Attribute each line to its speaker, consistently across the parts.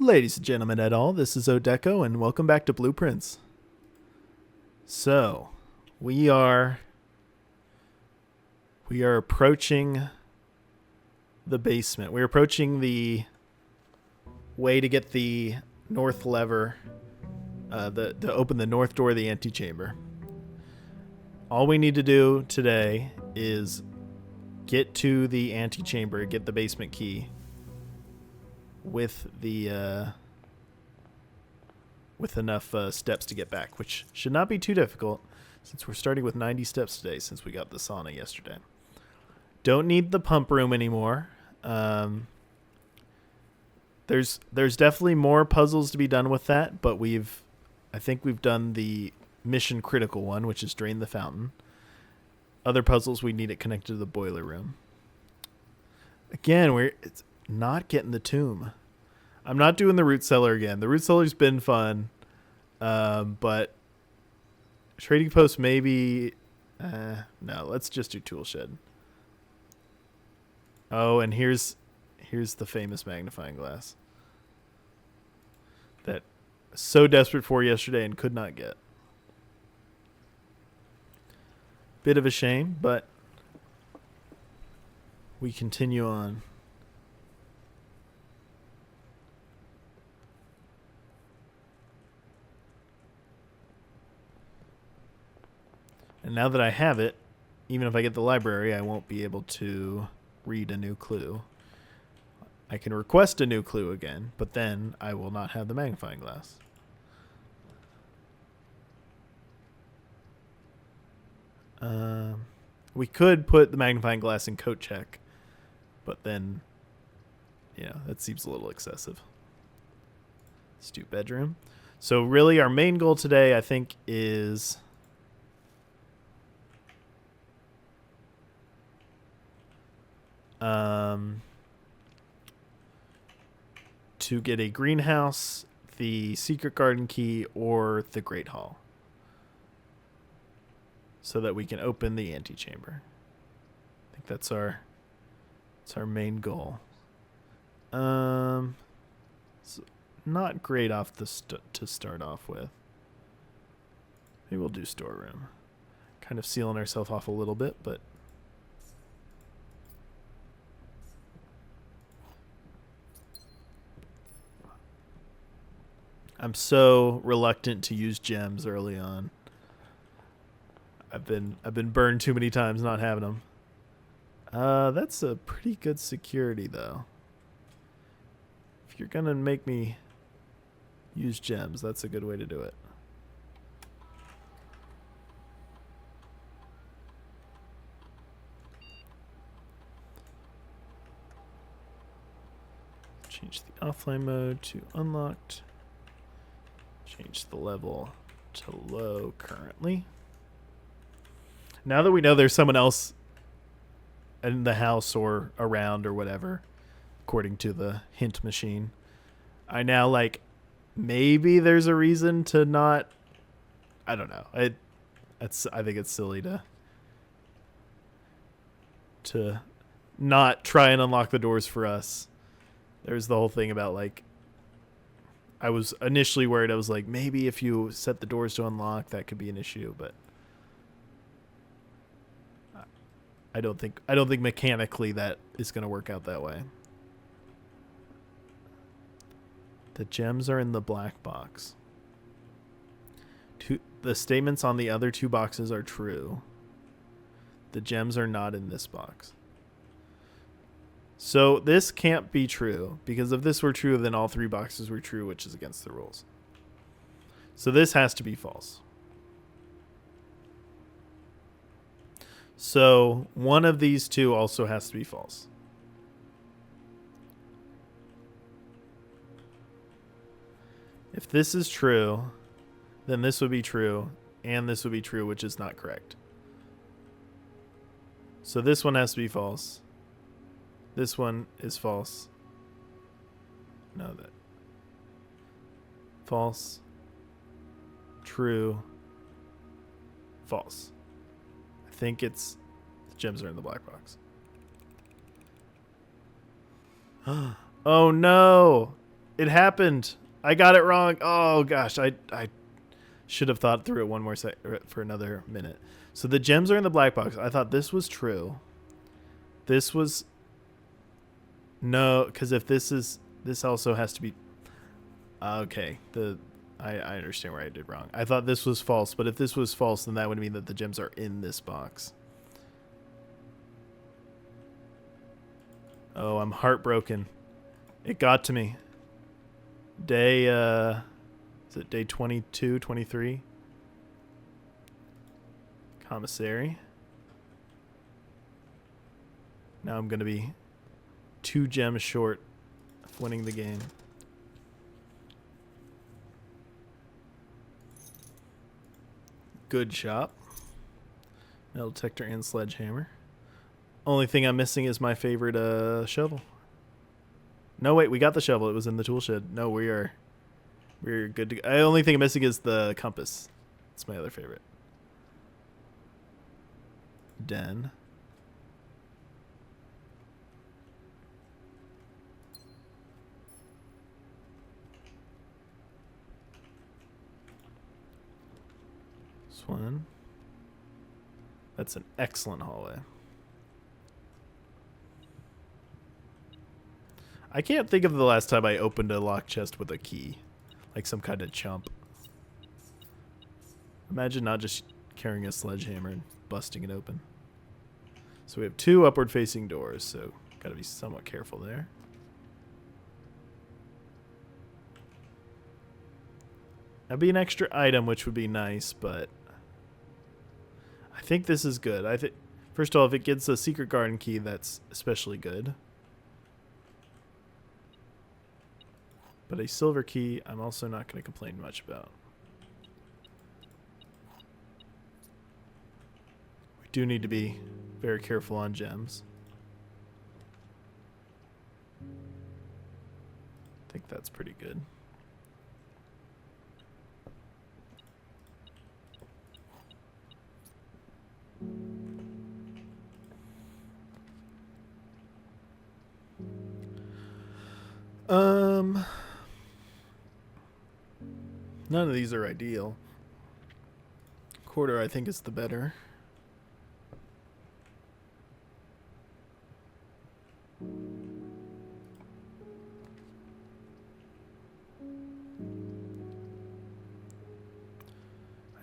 Speaker 1: Ladies and gentlemen et al., this is Odeco, and welcome back to Blueprints. So, we are approaching the basement. We're approaching the way to get the north lever, to open the north door of the antechamber. All we need to do today is get to the antechamber, get the basement key with the with enough steps to get back, which should not be too difficult since we're starting with 90 steps today since we got the sauna yesterday. Don't need the pump room anymore. There's definitely more puzzles to be done with that, but I think we've done the mission critical one, which is drain the fountain. Other puzzles, we need it connected to the boiler room. Again, it's not getting the tomb. I'm not doing the root cellar again. The root cellar's been fun, but trading post maybe. No, let's just do tool shed. Oh, and here's the famous magnifying glass that I was so desperate for yesterday and could not get. Bit of a shame, but we continue on. And now that I have it, even if I get the library, I won't be able to read a new clue. I can request a new clue again, but then I will not have the magnifying glass. We could put the magnifying glass in coat check, but then, that seems a little excessive. Let's do bedroom. So really our main goal today, I think, is to get a greenhouse, the secret garden key, or the great hall, so that we can open the antechamber. I think that's our main goal. It's not great to start off with. Maybe we'll do storeroom. Kind of sealing ourselves off a little bit, but I'm so reluctant to use gems early on. I've been burned too many times not having them. That's a pretty good security though. If you're gonna make me use gems, that's a good way to do it. Change the offline mode to unlocked. Change the level to low currently. Now that we know there's someone else in the house or around or whatever, according to the hint machine, I now maybe there's a reason to not. I don't know. I think it's silly to not try and unlock the doors for us. There's the whole thing about I was initially worried. I was like, maybe if you set the doors to unlock, that could be an issue, but I don't think mechanically that is going to work out that way. The gems are in the black box. The statements on the other two boxes are true. The gems are not in this box. So this can't be true, because if this were true, then all three boxes were true, which is against the rules. So this has to be false. So one of these two also has to be false. If this is true, then this would be true, and this would be true, which is not correct. So this one has to be false. This one is false. No, that. False. True. False. I think the gems are in the black box. Oh no! It happened. I got it wrong. Oh gosh, I should have thought through it one more for another minute. So the gems are in the black box. I thought this was true. This was no, because if this also has to be okay. I understand where I did wrong. I thought this was false, but if this was false, then that would mean that the gems are in this box. Oh, I'm heartbroken. It got to me. Day, is it day 22, 23? Commissary. Now I'm going to be 2 gems short of winning the game. Good shop. Metal detector and sledgehammer. Only thing I'm missing is my favorite shovel. No, wait, we got the shovel. It was in the tool shed. No, we're good to go. The only thing I'm missing is the compass. It's my other favorite. Den. This one. That's an excellent hallway. I can't think of the last time I opened a lock chest with a key. Like some kind of chump. Imagine not just carrying a sledgehammer and busting it open. So we have 2 upward facing doors, so gotta be somewhat careful there. That'd be an extra item, which would be nice, but I think this is good. I think first of all, if it gets a secret garden key, that's especially good. But a silver key, I'm also not going to complain much about. We do need to be very careful on gems. I think that's pretty good. None of these are ideal. Quarter, I think, is the better. I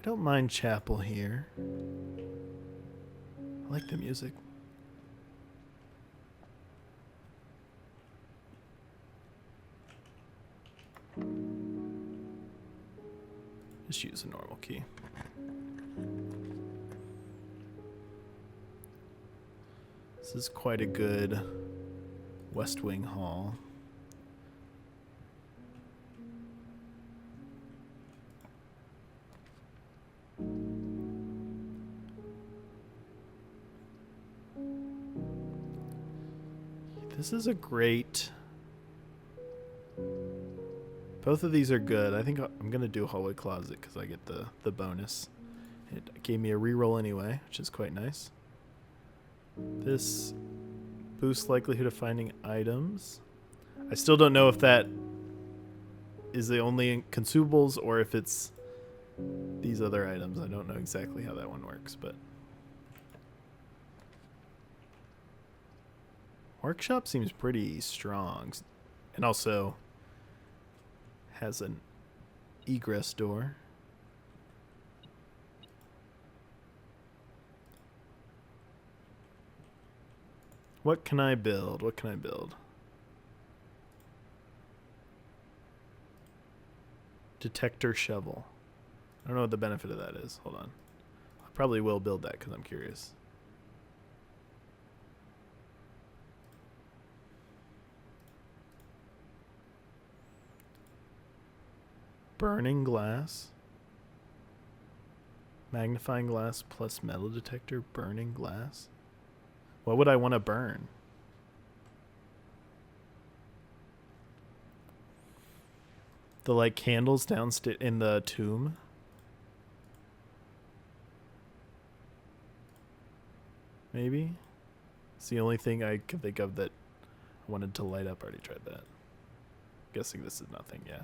Speaker 1: don't mind chapel here. I like the music. Just use a normal key. This is quite a good West Wing hall. This is a great... Both of these are good. I think I'm going to do Hallway Closet because I get the bonus. It gave me a reroll anyway, which is quite nice. This boosts likelihood of finding items. I still don't know if that is the only consumables or if it's these other items. I don't know exactly how that one works, but... Workshop seems pretty strong. And also... has an egress door. What can I build? What can I build? Detector shovel. I don't know what the benefit of that is. Hold on. I probably will build that because I'm curious. Burning glass. Magnifying glass plus metal detector. Burning glass. What would I want to burn? The like candles downstairs in the tomb. Maybe. It's the only thing I could think of that I wanted to light up. I already tried that. Guessing this is nothing, yeah.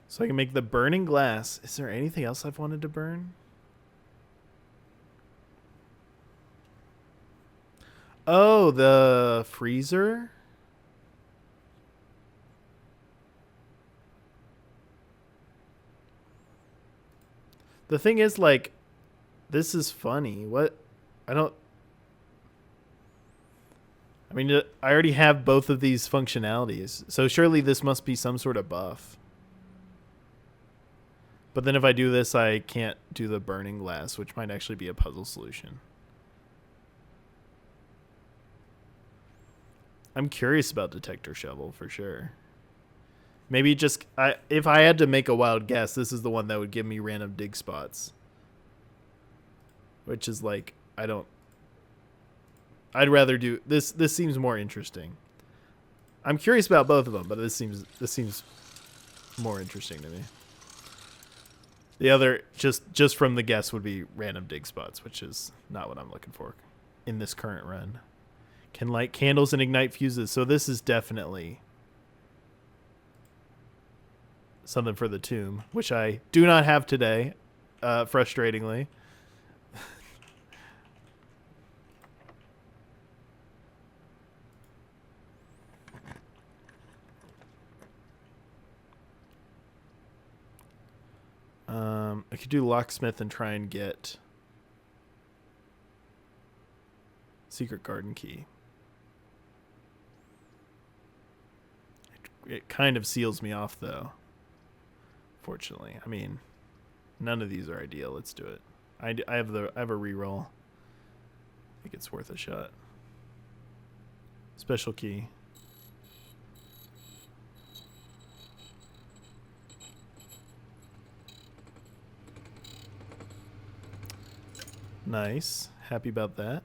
Speaker 1: So I can make the burning glass. Is there anything else I've wanted to burn? Oh, the freezer? The thing is, like, this is funny. What? I don't... I mean, I already have both of these functionalities. So surely this must be some sort of buff. But then if I do this, I can't do the burning glass, which might actually be a puzzle solution. I'm curious about detector shovel for sure. Maybe just if I had to make a wild guess, this is the one that would give me random dig spots. Which is like, I'd rather do this. This seems more interesting. I'm curious about both of them, but this seems more interesting to me. The other, just from the guess, would be random dig spots, which is not what I'm looking for in this current run. Can light candles and ignite fuses. So this is definitely something for the tomb, which I do not have today, frustratingly. I could do locksmith and try and get secret garden key. It kind of seals me off, though. Fortunately, I mean, none of these are ideal. Let's do it. I have a reroll. I think it's worth a shot. Special key. Nice. Happy about that.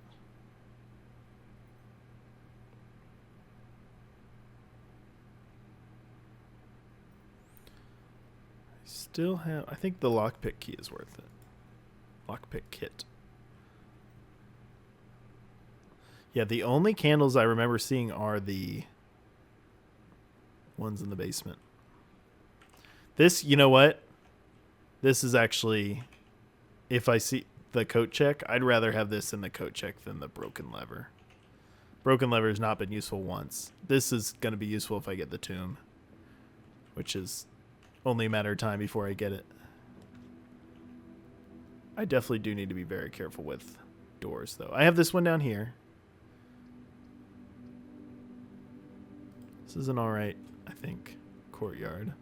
Speaker 1: Still have... I think the lockpick key is worth it. Lockpick kit. Yeah, the only candles I remember seeing are the ones in the basement. This, you know what? This is actually... If I see the coat check, I'd rather have this in the coat check than the broken lever. Broken lever has not been useful once. This is going to be useful if I get the tomb, which is only a matter of time before I get it. I definitely do need to be very careful with doors, though. I have this one down here. This is an alright, I think, courtyard.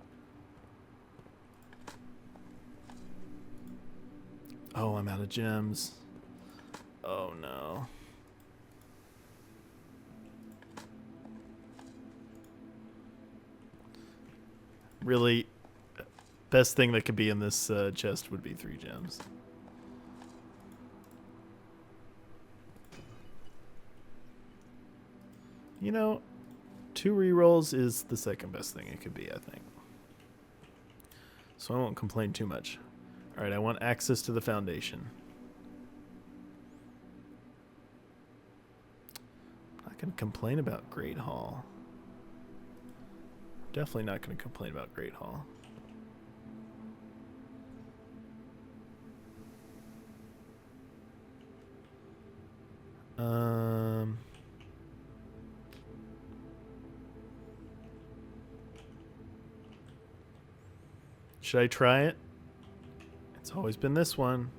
Speaker 1: Oh, I'm out of gems. Oh, no. Really, best thing that could be in this chest would be 3 gems. You know, 2 rerolls is the second best thing it could be, I think. So I won't complain too much. Alright, I want access to the foundation. I'm not going to complain about Great Hall. Definitely not going to complain about Great Hall. Should I try it? It's always been this one.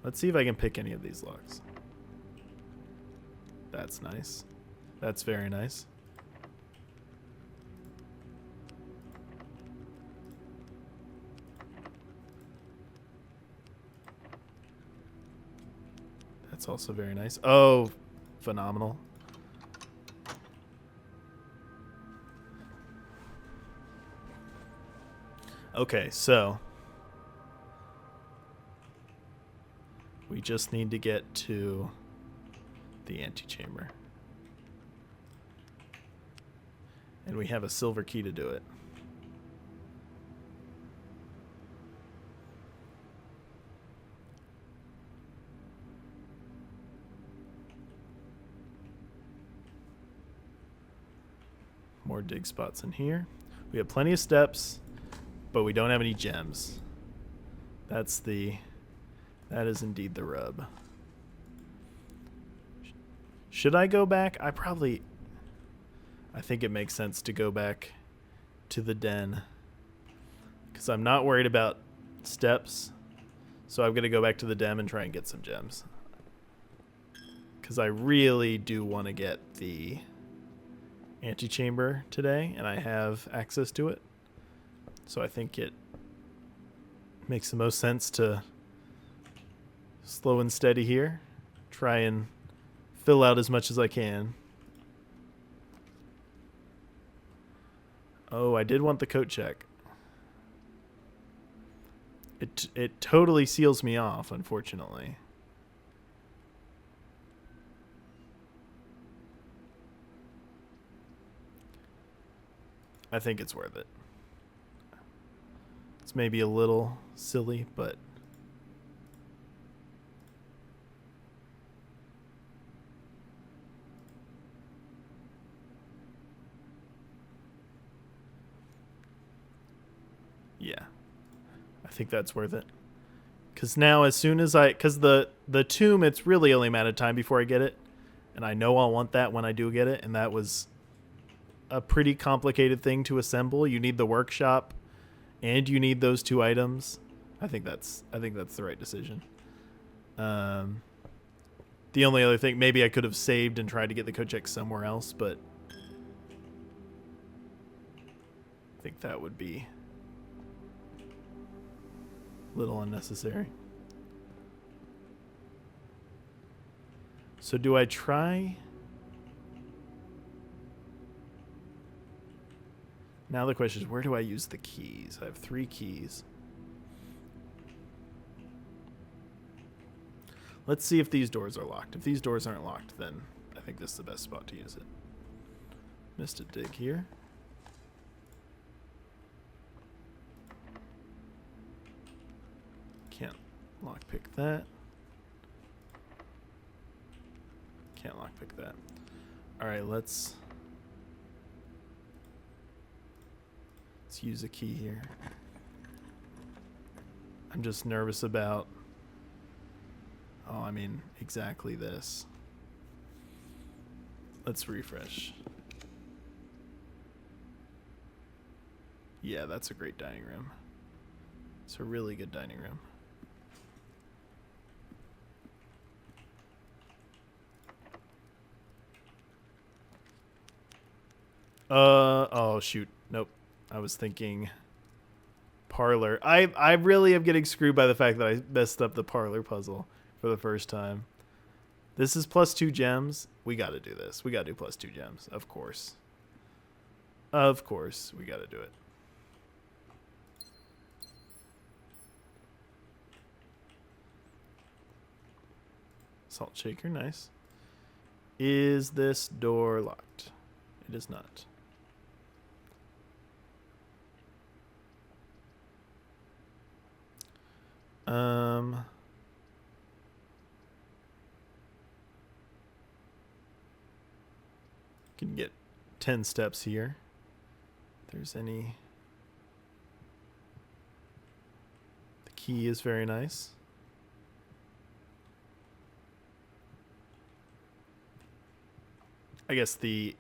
Speaker 1: Let's see if I can pick any of these locks. That's nice. That's very nice. That's also very nice. Oh, phenomenal. Okay, so we just need to get to the antechamber. And we have a silver key to do it. More dig spots in here. We have plenty of steps, but we don't have any gems. That is indeed the rub. Should I go back? I think it makes sense to go back to the den, because I'm not worried about steps. So I'm going to go back to the den and try and get some gems, because I really do want to get the antechamber today, and I have access to it. So I think it makes the most sense to slow and steady here. Try and fill out as much as I can. Oh, I did want the coat check. It totally seals me off, unfortunately. I think it's worth it. It's maybe a little silly, but yeah, I think that's worth it. Because now, as soon as because the tomb, it's really only a matter of time before I get it, and I know I'll want that when I do get it, and that was a pretty complicated thing to assemble. You need the workshop, and you need those two items. I think that's the right decision. The only other thing, maybe I could have saved and tried to get the coat check somewhere else, but I think that would be a little unnecessary. So do I try? Now the question is, where do I use the keys? I have 3 keys. Let's see if these doors are locked. If these doors aren't locked, then I think this is the best spot to use it. Missed a dig here. Can't lockpick that. Can't lockpick that. All right, let's use a key here. I'm just nervous about, exactly this. Let's refresh. Yeah, that's a great dining room. It's a really good dining room. Oh shoot. Nope. I was thinking parlor. I really am getting screwed by the fact that I messed up the parlor puzzle for the first time. This is +2 gems. We got to do this. We got to do +2 gems. Of course. Of course. We got to do it. Salt shaker. Nice. Is this door locked? It is not. Can get 10 steps here. If there's any. The key is very nice. I guess yeah,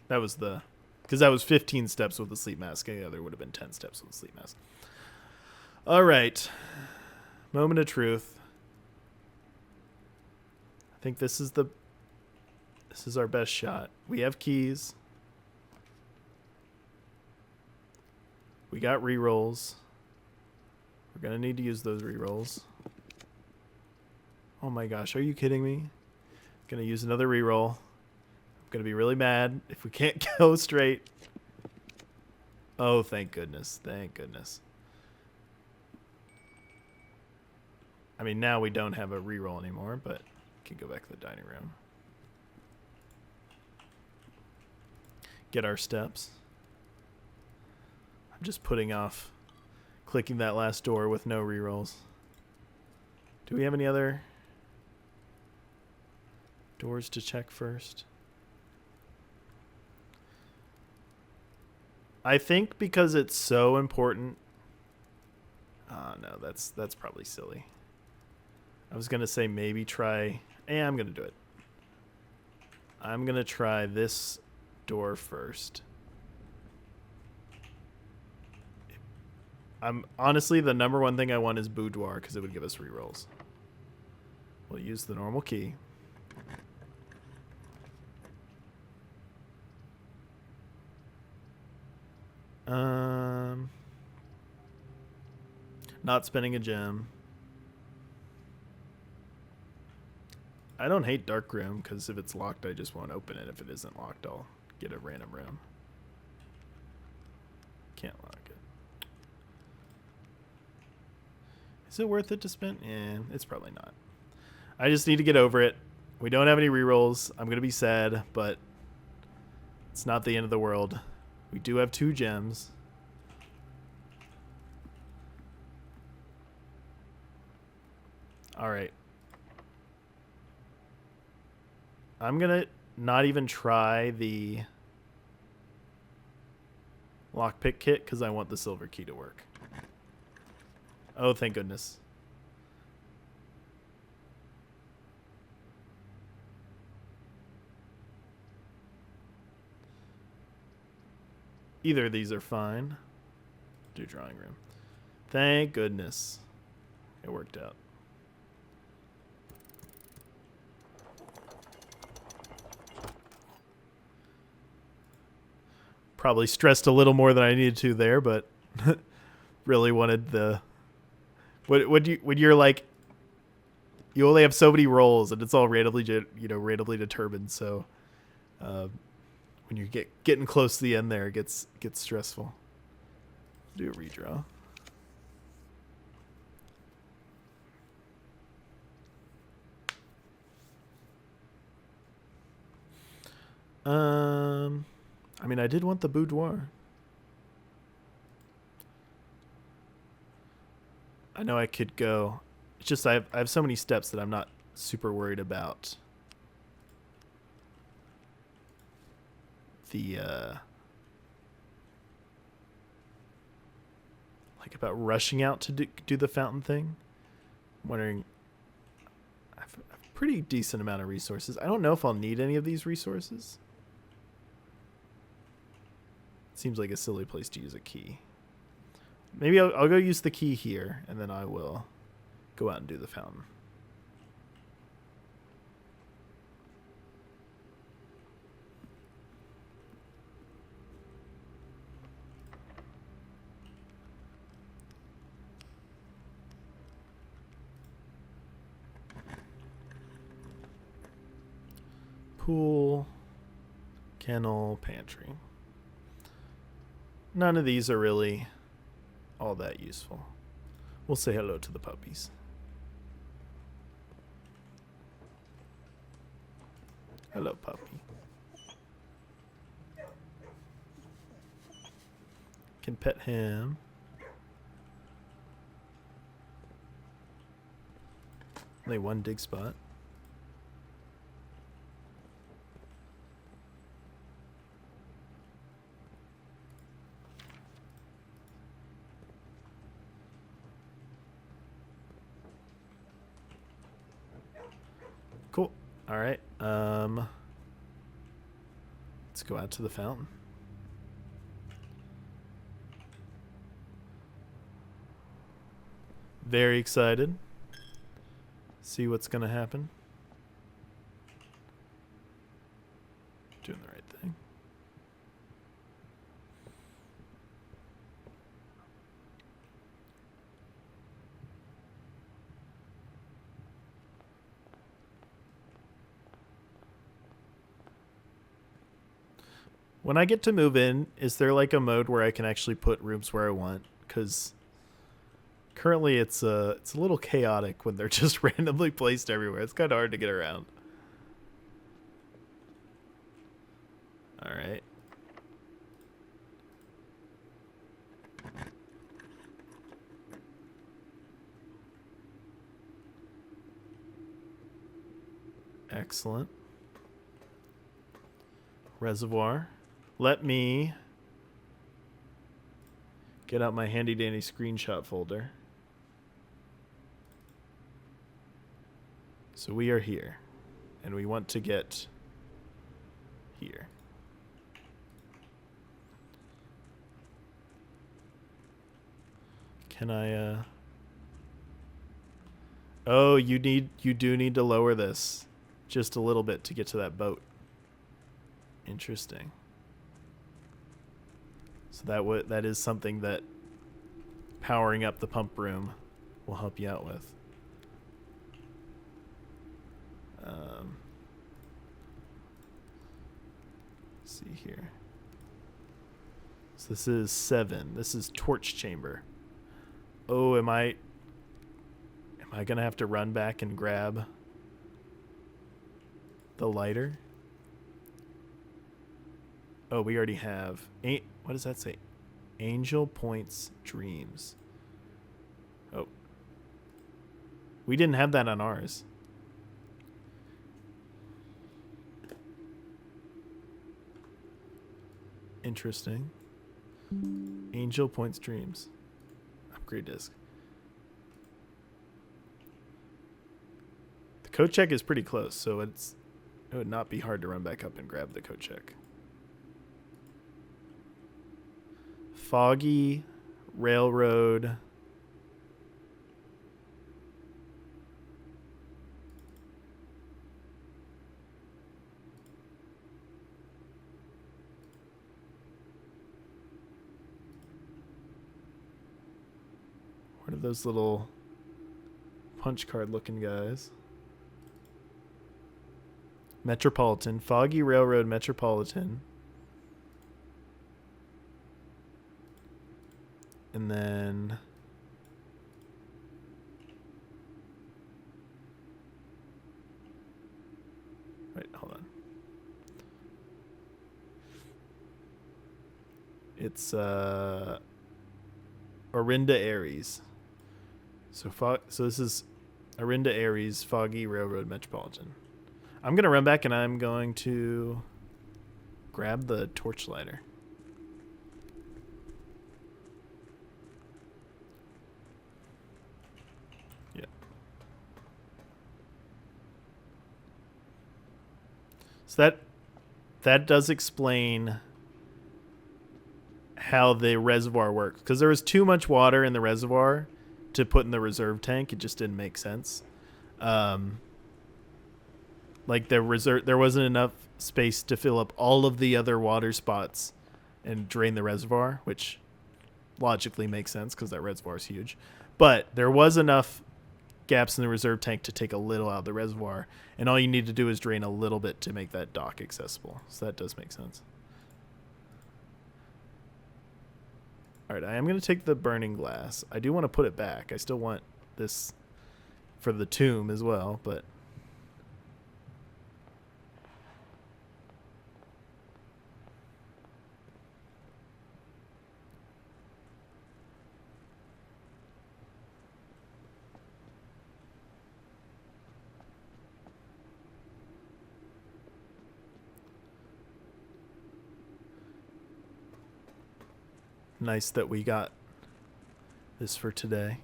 Speaker 1: that was because that was 15 steps with the sleep mask. The other would have been 10 steps with the sleep mask. All right. Moment of truth. I think this is our best shot. We have keys. We got rerolls. We're going to need to use those rerolls. Oh my gosh, are you kidding me? Going to use another reroll. I'm going to be really mad if we can't go straight. Oh, thank goodness. Thank goodness. I mean, now we don't have a reroll anymore, but we can go back to the dining room. Get our steps. I'm just putting off clicking that last door with no rerolls. Do we have any other? Doors to check first. I think because it's so important. No, that's probably silly. I was gonna say maybe try. I'm gonna do it. I'm gonna try this door first. Honestly, the number one thing I want is boudoir because it would give us rerolls. We'll use the normal key. Not spending a gem. I don't hate dark room because if it's locked, I just won't open it. If it isn't locked, I'll get a random room. Can't lock it. Is it worth it to spend? It's probably not. I just need to get over it. We don't have any rerolls. I'm going to be sad, but it's not the end of the world. We do have 2 gems. All right. I'm going to not even try the lockpick kit because I want the silver key to work. Oh, thank goodness. Either of these are fine. Do drawing room. Thank goodness. It worked out. Probably stressed a little more than I needed to there, but really wanted the when you're like you only have so many rolls and it's all randomly determined. So when you getting close to the end there, it gets stressful. Do a redraw. I mean, I did want the boudoir. I know I could go. It's just I have so many steps that I'm not super worried about the like about rushing out to do the fountain thing. I'm wondering. I have a pretty decent amount of resources. I don't know if I'll need any of these resources. Seems like a silly place to use a key. Maybe I'll go use the key here, and then I will go out and do the fountain. Pool, kennel, pantry. None of these are really all that useful. We'll say hello to the puppies. Hello, puppy. Can pet him. Only 1 dig spot. Cool. All right. Let's go out to the fountain. Very excited. See what's going to happen. Doing the right thing. When I get to move in, is there like a mode where I can actually put rooms where I want? Because currently it's a little chaotic when they're just randomly placed everywhere. It's kind of hard to get around. All right. Excellent. reservoir. Let me get out my handy dandy screenshot folder. So we are here, and we want to get here. Can I, Oh, you do need to lower this just a little bit to get to that boat. Interesting. So that is something that powering up the pump room will help you out with. Let's see here. So this is 7. This is torch chamber. Oh, am I gonna have to run back and grab the lighter? Oh, we already have. What does that say? Angel Points Dreams. Oh. We didn't have that on ours. Interesting. Angel Points Dreams. Upgrade disc. The code check is pretty close, so it would not be hard to run back up and grab the code check. Foggy Railroad. What are those little punch card looking guys? Metropolitan. Foggy Railroad Metropolitan. And then wait, hold on. It's Orinda Aries. So this is Orinda Aries Foggy Railroad Metropolitan. I'm going to run back and I'm going to grab the torch lighter. Yeah. So that does explain how the reservoir works, because there was too much water in the reservoir to put in the reserve tank. It just didn't make sense. Like there wasn't enough space to fill up all of the other water spots and drain the reservoir, which logically makes sense because that reservoir is huge. But there was enough gaps in the reserve tank to take a little out of the reservoir, and all you need to do is drain a little bit to make that dock accessible. So that does make sense. All right, I am going to take the burning glass. I do want to put it back. I still want this for the tomb as well, but nice that we got this for today.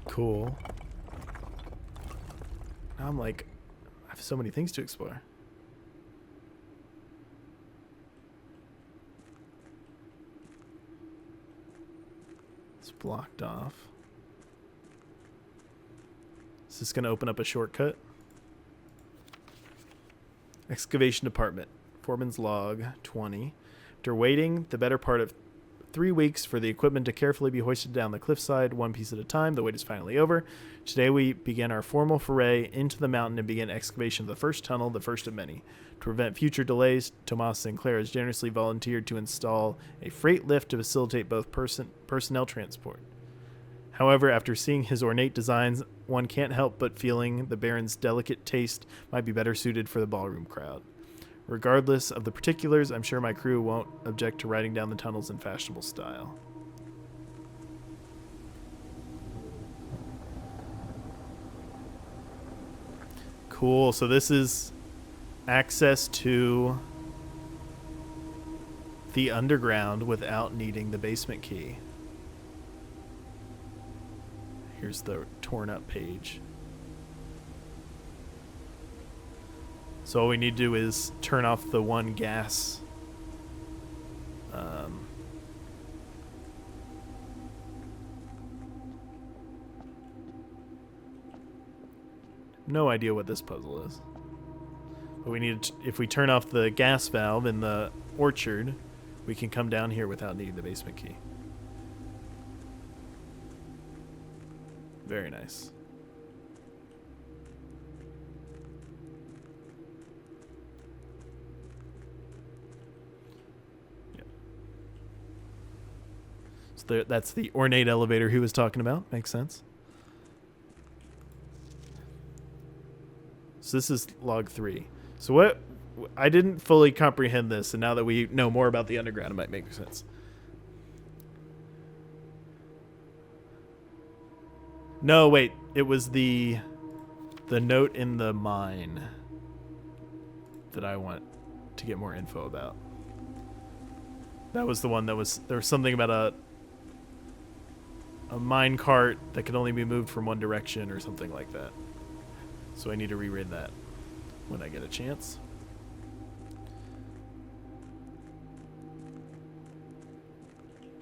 Speaker 1: Cool. Now I'm like, I have so many things to explore. It's blocked off. Is this going to open up a shortcut? Excavation department. Foreman's log 20. After waiting the better part of 3 weeks for the equipment to carefully be hoisted down the cliffside, one piece at a time. The wait is finally over. Today we begin our formal foray into the mountain and begin excavation of the first tunnel, the first of many. To prevent future delays, Tomas Sinclair has generously volunteered to install a freight lift to facilitate both personnel transport. However, after seeing his ornate designs, one can't help but feeling the Baron's delicate taste might be better suited for the ballroom crowd. Regardless of the particulars, I'm sure my crew won't object to riding down the tunnels in fashionable style. Cool, so this is access to the underground without needing the basement key. Here's the torn up page. So all we need to do is turn off the one gas. No idea what this puzzle is. But we need to, if we turn off the gas valve in the orchard, we can come down here without needing the basement key. Very nice. So that's the ornate elevator he was talking about. Makes sense. So this is log 3. So what? I didn't fully comprehend this, and now that we know more about the underground, it might make sense. No, wait. It was the note in the mine that I want to get more info about. That was the one that was... There was something about a mine cart that could only be moved from one direction or something like that. So I need to reread that when I get a chance.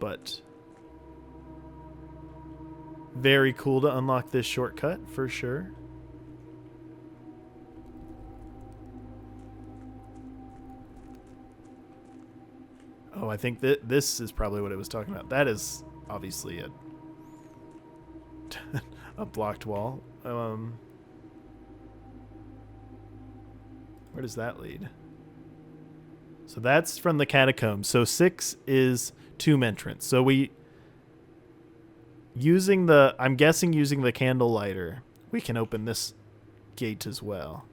Speaker 1: But very cool to unlock this shortcut for sure. Oh, I think that this is probably what it was talking about. That is obviously a blocked wall. Where does that lead? So that's from the catacombs. So 6 is tomb entrance. So I'm guessing using the candle lighter, we can open this gate as well.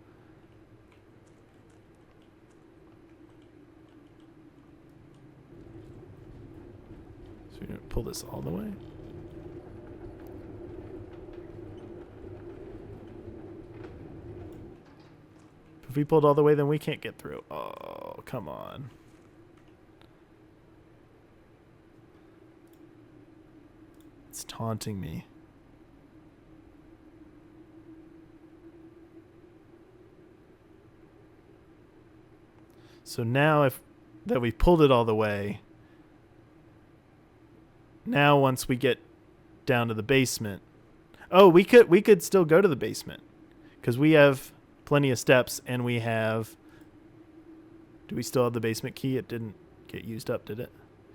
Speaker 1: So we're going to pull this all the way. If we pulled all the way, then we can't get through. Oh, come on. It's taunting me. So now that we've pulled it all the way, now once we get down to the basement. Oh, we could still go to the basement because we have plenty of steps, and we have... Do we still have the basement key? It didn't get used up, did it?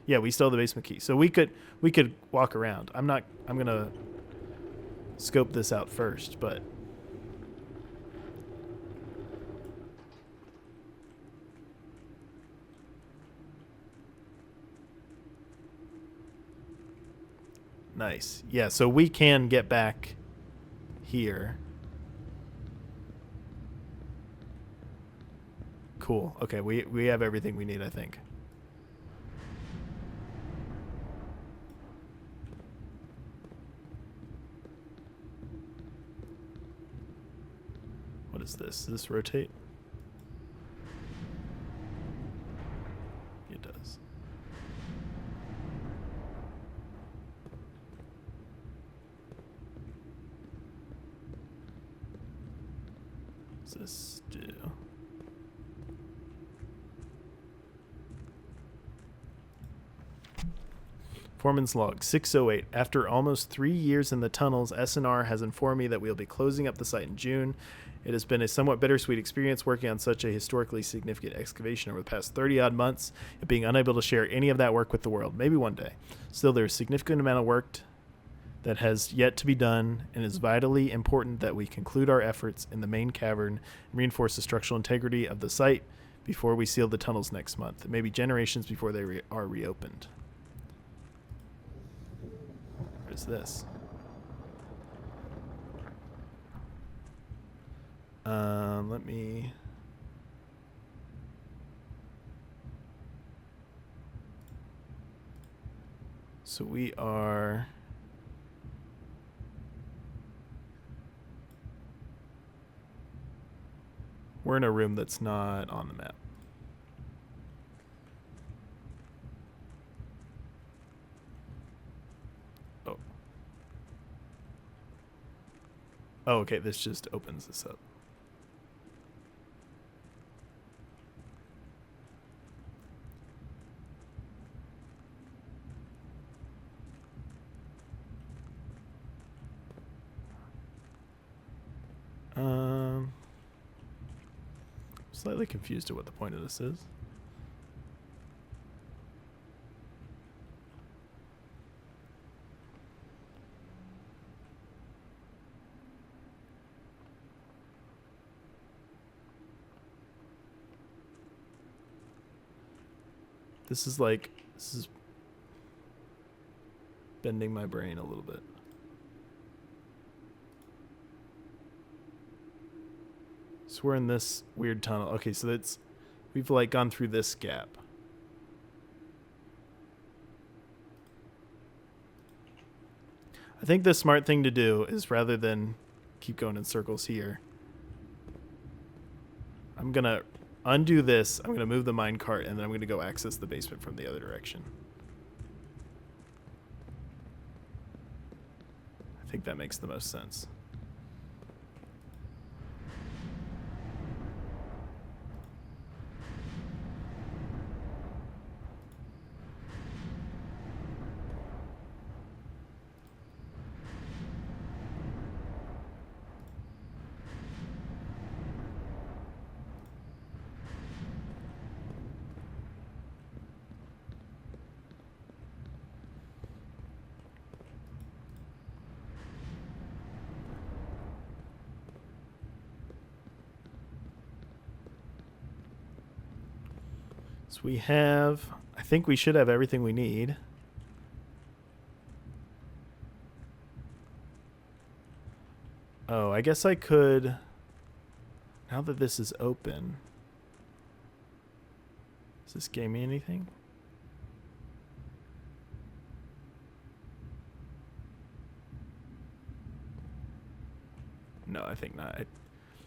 Speaker 1: Yeah, we still have the basement key. So we could walk around. I'm going to scope this out first, but... Nice. Yeah, so we can get back here. Cool. Okay, we have everything we need, I think. What is this? Does this rotate? It does. What's this do? Foreman's log 608. After almost 3 years in the tunnels, SNR has informed me that we'll be closing up the site in June It has been a somewhat bittersweet experience working on such a historically significant excavation over the past 30-odd months and being unable to share any of that work with the world. Maybe one day. Still, there is a significant amount of work that has yet to be done, and it is vitally important that we conclude our efforts in the main cavern and reinforce the structural integrity of the site before we seal the tunnels next month. It may be generations before they are reopened. What is this? Let me... So we are... We're in a room that's not on the map. Oh. Oh, okay, this just opens this up. Slightly confused at what the point of this is. This is bending my brain a little bit. So we're in this weird tunnel. Okay, so we've like gone through this gap. I think the smart thing to do is, rather than keep going in circles here, I'm gonna undo this. I'm gonna move the minecart, and then I'm gonna go access the basement from the other direction. I think that makes the most sense. So we have, I think we should have everything we need. Oh, I guess I could, now that this is open, does this game me anything? No, I think not.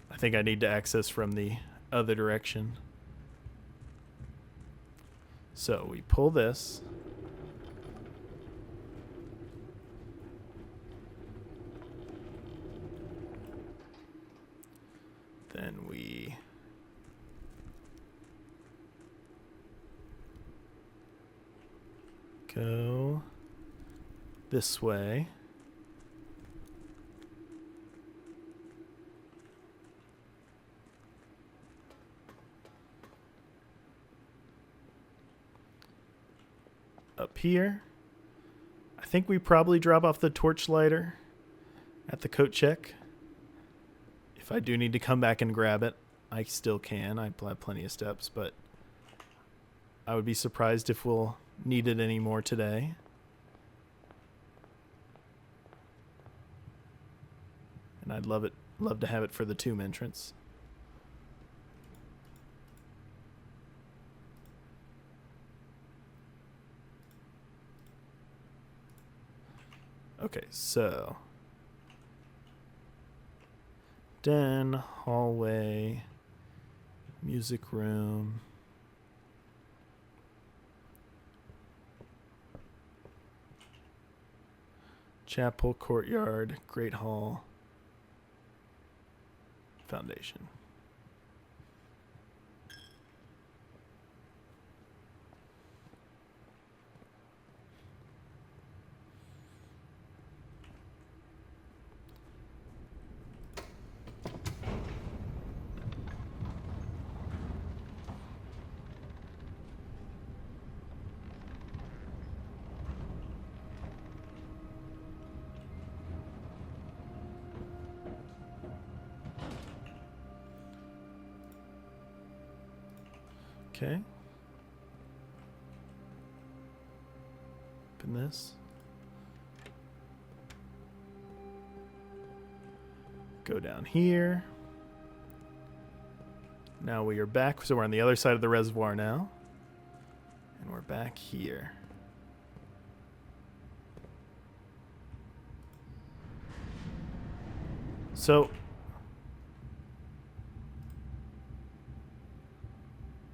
Speaker 1: I think I need to access from the other direction. So we pull this. Then we go this way. Up here. I think we probably drop off the torch lighter at the coat check. If I do need to come back and grab it, I still can. I have plenty of steps, but I would be surprised if we'll need it anymore today. And I'd love to have it for the tomb entrance. Okay, so den, hallway, music room, chapel, courtyard, great hall, foundation. Okay. Open this. Go down here. Now we are back. So we're on the other side of the reservoir now. And we're back here. So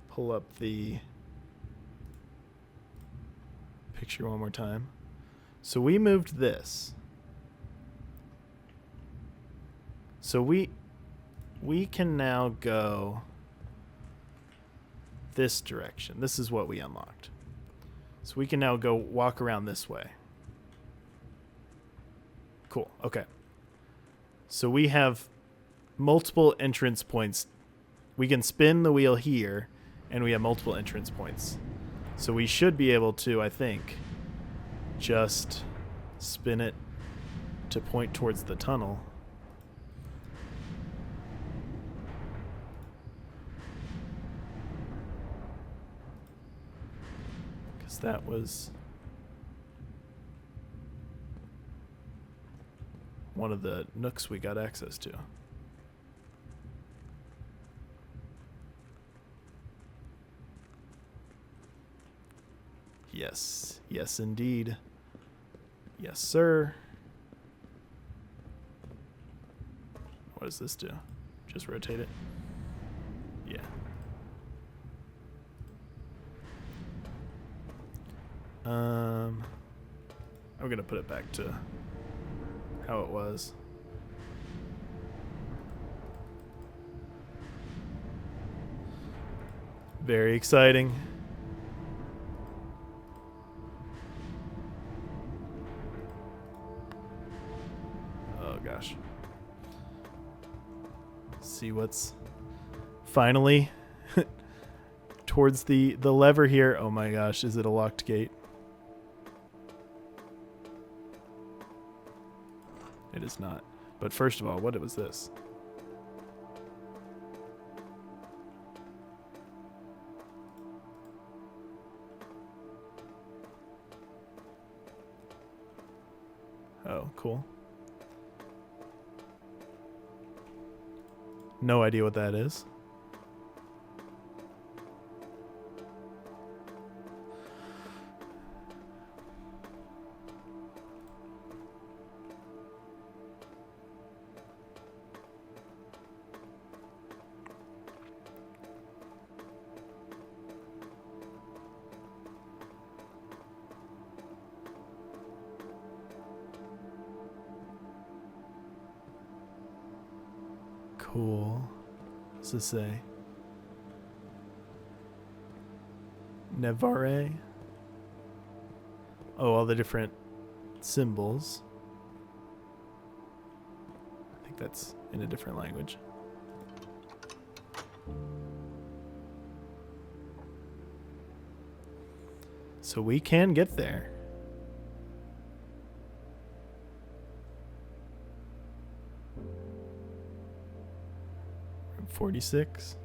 Speaker 1: pull up the picture one more time. So we moved this. So we can now go this direction. This is what we unlocked. So we can now go walk around this way. Cool. Okay. So we have multiple entrance points. We can spin the wheel here, and we have multiple entrance points. So we should be able to, I think, just spin it to point towards the tunnel. Because that was one of the nooks we got access to. Yes. Yes, indeed. Yes, sir. What does this do? Just rotate it? Yeah. I'm going to put it back to how it was. Very exciting. Oh gosh. See what's finally towards the lever here. Oh my gosh, is it a locked gate? It is not. But first of all, what was this? Oh, cool. No idea what that is. Cool. What's this say? Nevare? Oh, all the different symbols. I think that's in a different language. So we can get there. 46.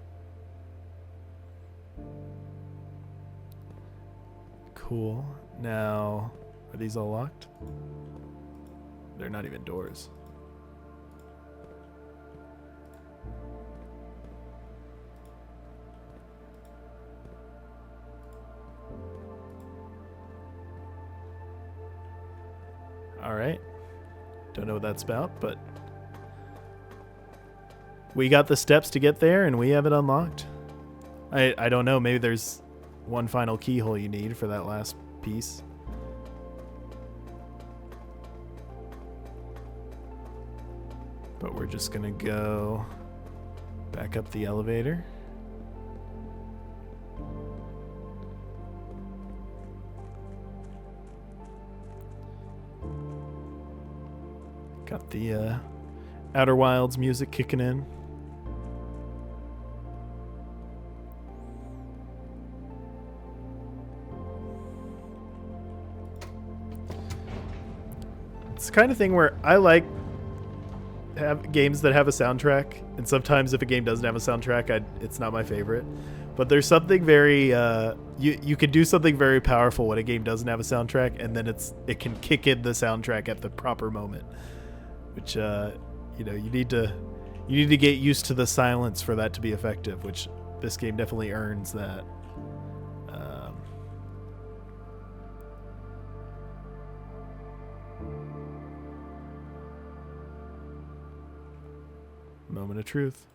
Speaker 1: Cool. Now, are these all locked? They're not even doors. All right. Don't know what that's about, but we got the steps to get there, and we have it unlocked. I don't know. Maybe there's one final keyhole you need for that last piece. But we're just going to go back up the elevator. Got the Outer Wilds music kicking in. It's the kind of thing where I like have games that have a soundtrack, and sometimes if a game doesn't have a soundtrack, it's not my favorite. But there's something very you can do something very powerful when a game doesn't have a soundtrack, and then it can kick in the soundtrack at the proper moment, which you need to get used to the silence for that to be effective, which this game definitely earns that. Moment of truth.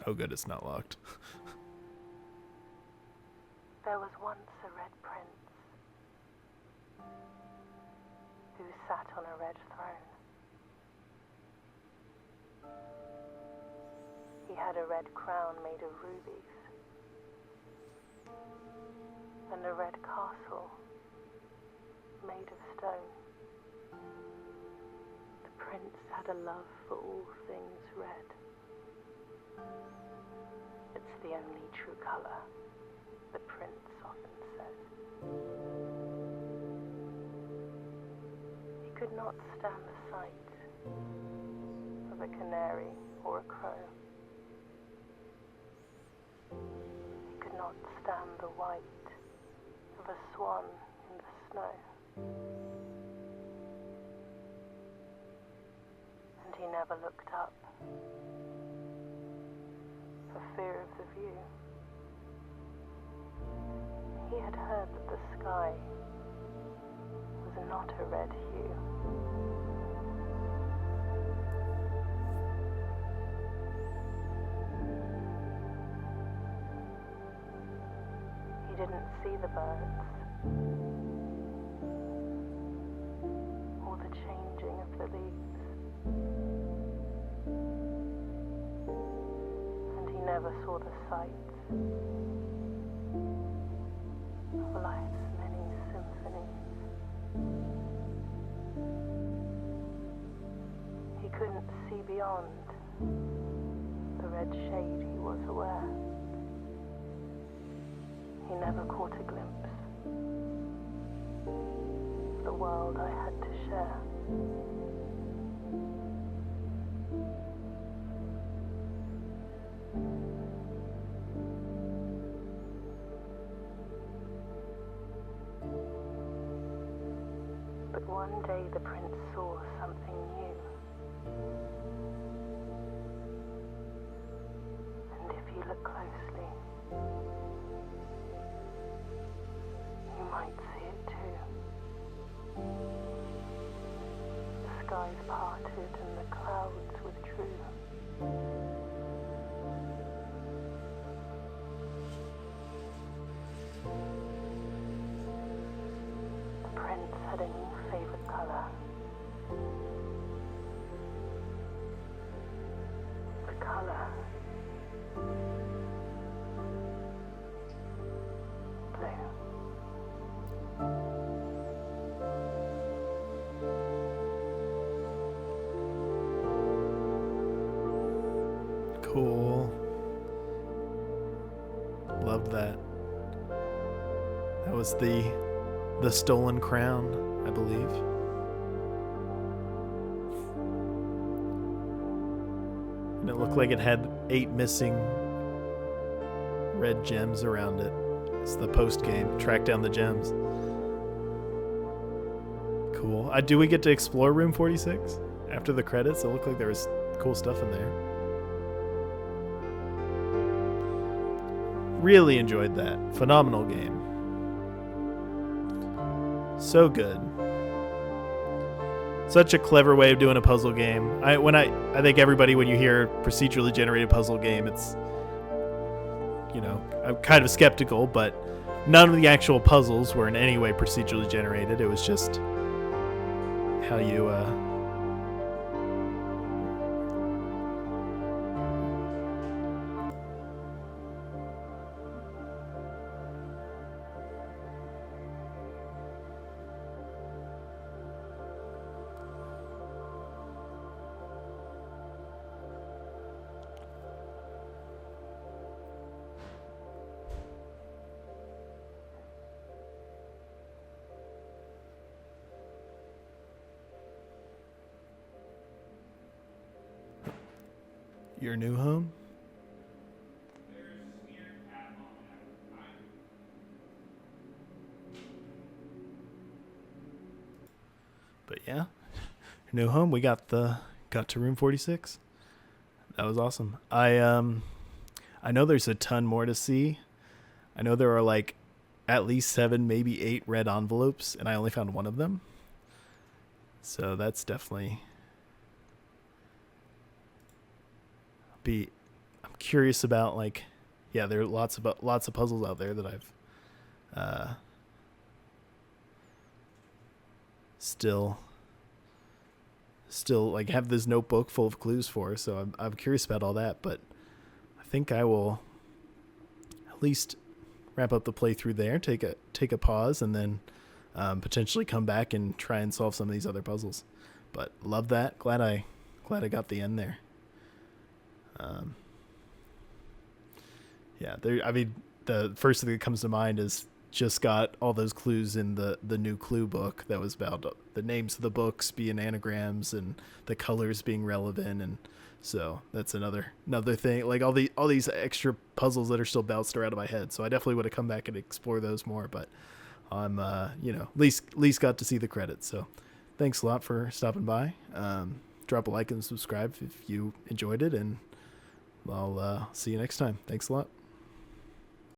Speaker 1: Oh good, it's not locked.
Speaker 2: There was once a red prince who sat on a red throne. He had a red crown made of rubies and a red castle made of stone. The prince had a love for all things red. It's the only true color, the prince often said. He could not stand the sight of a canary or a crow. He could not stand the white of a swan in the snow. And he never looked up for fear of the view. He had heard that the sky was not a red hue. He didn't see the birds or the changing of the leaves, and he never saw the sights of life's many symphonies. He couldn't see beyond the red shade he was aware. He never caught a glimpse of the world I had to share. But one day the prince saw something new. And if you look closely, you might see it too. The skies parted and the clouds withdrew. The prince had a new favorite color. The color blue.
Speaker 1: Cool. Loved that. That was the Stolen Crown, I believe. And it looked like it had 8 missing red gems around it. It's the post game. Track down the gems. Cool. Do we get to explore room 46 after the credits? It looked like there was cool stuff in there. Really enjoyed that. Phenomenal game. So good. Such a clever way of doing a puzzle game. I think everybody, when you hear procedurally generated puzzle game, it's, I'm kind of skeptical, but none of the actual puzzles were in any way procedurally generated. It was just how you Your new home? But yeah, new home. We got to room 46. That was awesome. I know there's a ton more to see. I know there are like at least 7, maybe 8 red envelopes, and I only found one of them. So that's definitely I'm curious about, like, yeah, there are lots of puzzles out there that I've still like have this notebook full of clues for, so I'm curious about all that, but I think I will at least wrap up the playthrough there, take a pause, and then potentially come back and try and solve some of these other puzzles. But love that. Glad I got the end there. Yeah, there. I mean, the first thing that comes to mind is just got all those clues in the new clue book that was about the names of the books being anagrams and the colors being relevant, and so that's another thing. Like all these extra puzzles that are still bounced around in my head. So I definitely would have come back and explore those more. But I'm at least got to see the credits. So thanks a lot for stopping by. Drop a like and subscribe if you enjoyed it, and I'll see you next time. Thanks a lot.